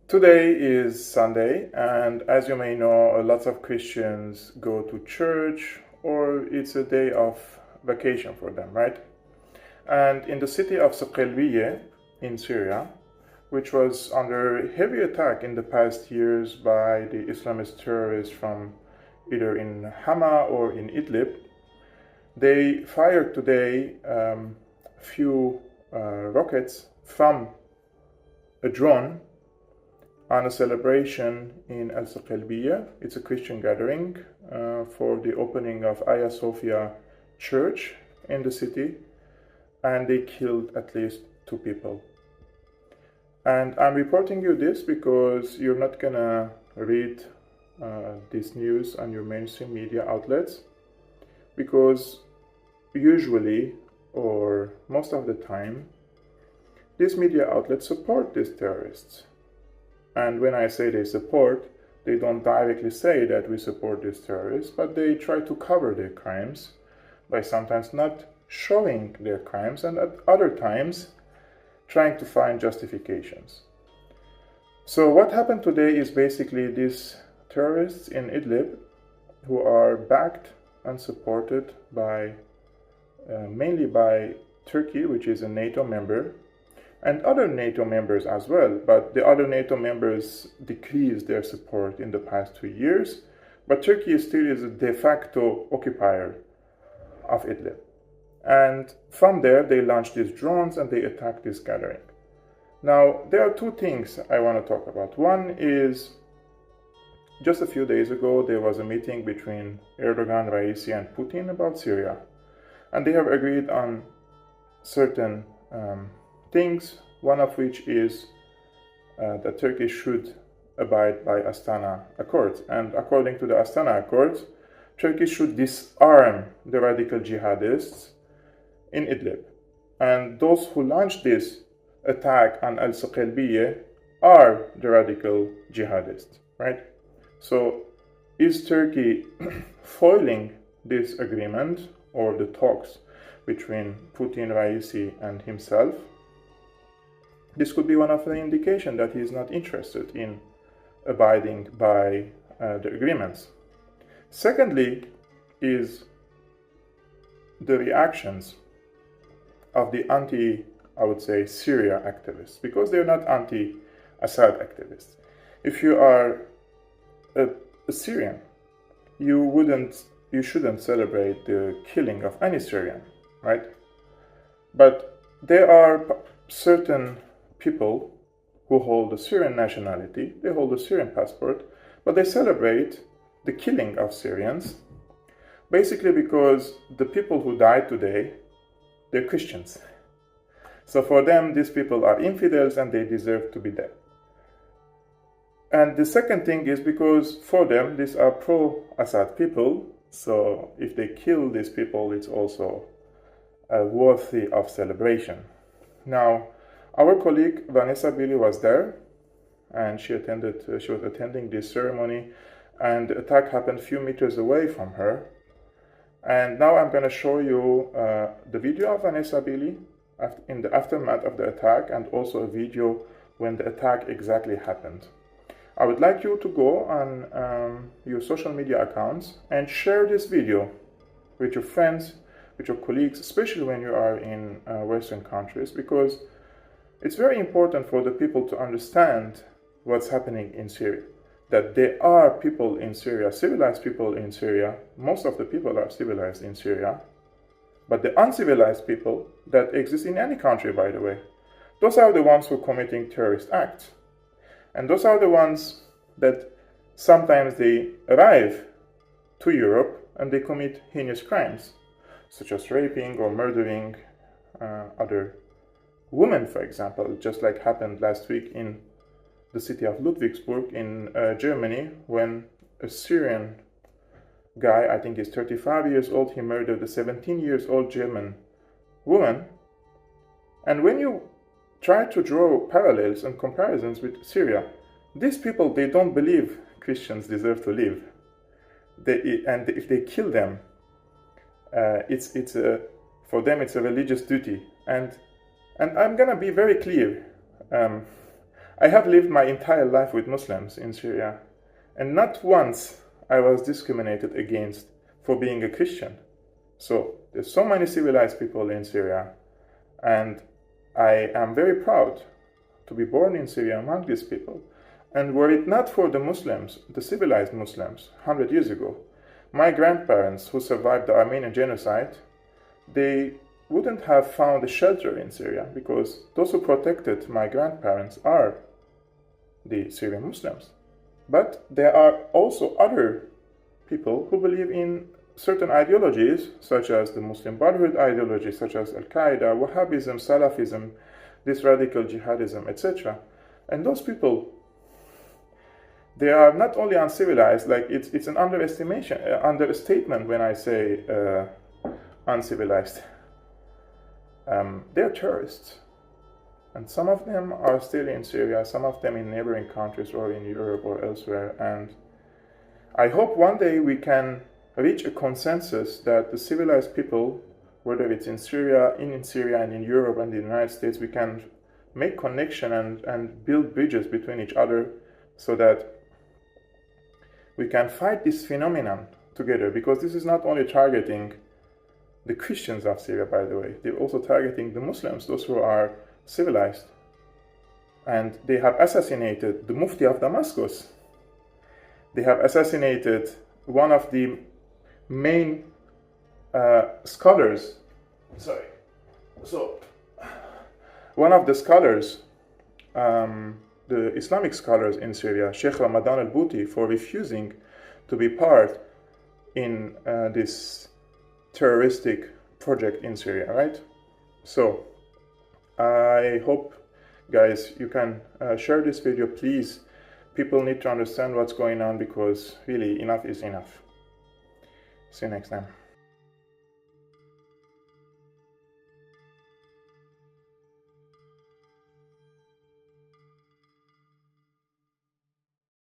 Today is Sunday, and as you may know, lots of Christians go to church or it's a day of vacation for them, right? And in the city of al-Suqaylabiyah in Syria, which was under heavy attack in the past years by the Islamist terrorists from either in Hama or in Idlib, they fired today a few rockets from a drone on a celebration in al-Suqaylabiyah. It's a Christian gathering for the opening of Hagia Sophia Church in the city, and they killed at least 2 people. And I'm reporting you this because you're not gonna read this news on your mainstream media outlets, because usually, or most of the time, these media outlets support these terrorists. And when I say they support, they don't directly say that we support these terrorists, but they try to cover their crimes by sometimes not showing their crimes, and at other times trying to find justifications. So what happened today is basically these terrorists in Idlib, who are backed and supported by mainly by Turkey, which is a NATO member, and other NATO members as well, but the other NATO members decreased their support in the past 2 years, but Turkey still is a de facto occupier of Idlib. And from there, they launched these drones and they attacked this gathering. Now, there are 2 things I want to talk about. One is, just a few days ago, there was a meeting between Erdogan, Raisi, and Putin about Syria. And they have agreed on certain things, one of which is that Turkey should abide by Astana Accords. And according to the Astana Accords, Turkey should disarm the radical jihadists in Idlib. And those who launched this attack on al-Suqaylabiyah are the radical jihadists, right? So is Turkey foiling this agreement or the talks between Putin, Raisi, and himself? This could be one of the indications that he is not interested in abiding by the agreements. Secondly is the reactions of the I would say, Syria activists, because they're not anti-Assad activists. If you are a Syrian, you shouldn't celebrate the killing of any Syrian, right? But there are certain people who hold a Syrian nationality, they hold a Syrian passport, but they celebrate the killing of Syrians, basically because the people who died today, they're Christians. So for them, these people are infidels and they deserve to be dead. And the second thing is because for them, these are pro-Assad people, so if they kill these people, it's also worthy of celebration. Now, our colleague Vanessa Billy was there, and she was attending this ceremony, and the attack happened a few meters away from her. And now I'm going to show you the video of Vanessa Billy in the aftermath of the attack, and also a video when the attack exactly happened. I would like you to go on your social media accounts and share this video with your friends, with your colleagues, especially when you are in Western countries, because it's very important for the people to understand what's happening in Syria. That there are people in Syria, civilized people in Syria. Most of the people are civilized in Syria. But the uncivilized people that exist in any country, by the way, those are the ones who are committing terrorist acts. And those are the ones that sometimes they arrive to Europe and they commit heinous crimes, such as raping or murdering other women, for example, just like happened last week in the city of Ludwigsburg in Germany, when a Syrian guy, I think he's 35 years old, he murdered a 17-year-old German woman. And when you try to draw parallels and comparisons with Syria, these people, they don't believe Christians deserve to live. And if they kill them, for them it's a religious duty. And I'm gonna be very clear. I have lived my entire life with Muslims in Syria, and not once I was discriminated against for being a Christian. So there's so many civilized people in Syria, and I am very proud to be born in Syria among these people. And were it not for the Muslims, the civilized Muslims, 100 years ago, my grandparents who survived the Armenian genocide, they wouldn't have found a shelter in Syria, because those who protected my grandparents are the Syrian Muslims. But there are also other people who believe in certain ideologies, such as the Muslim Brotherhood ideology, such as Al-Qaeda, Wahhabism, Salafism, this radical jihadism, etc. And those people, they are not only uncivilized, like it's an understatement when I say uncivilized. They're terrorists. And some of them are still in Syria, some of them in neighboring countries or in Europe or elsewhere. And I hope one day we can reach a consensus that the civilized people, whether it's in Syria and in Europe and the United States, we can make connection and build bridges between each other so that we can fight this phenomenon together. Because this is not only targeting the Christians of Syria, by the way, they're also targeting the Muslims, those who are civilized. And they have assassinated the Mufti of Damascus. They have assassinated one of the main scholars. One of the scholars, the Islamic scholars in Syria, Sheikh Ramadan al-Bouti, for refusing to be part in this terroristic project in Syria, right? So I hope, guys, you can share this video, please. People need to understand what's going on, because really enough is enough. See you next time.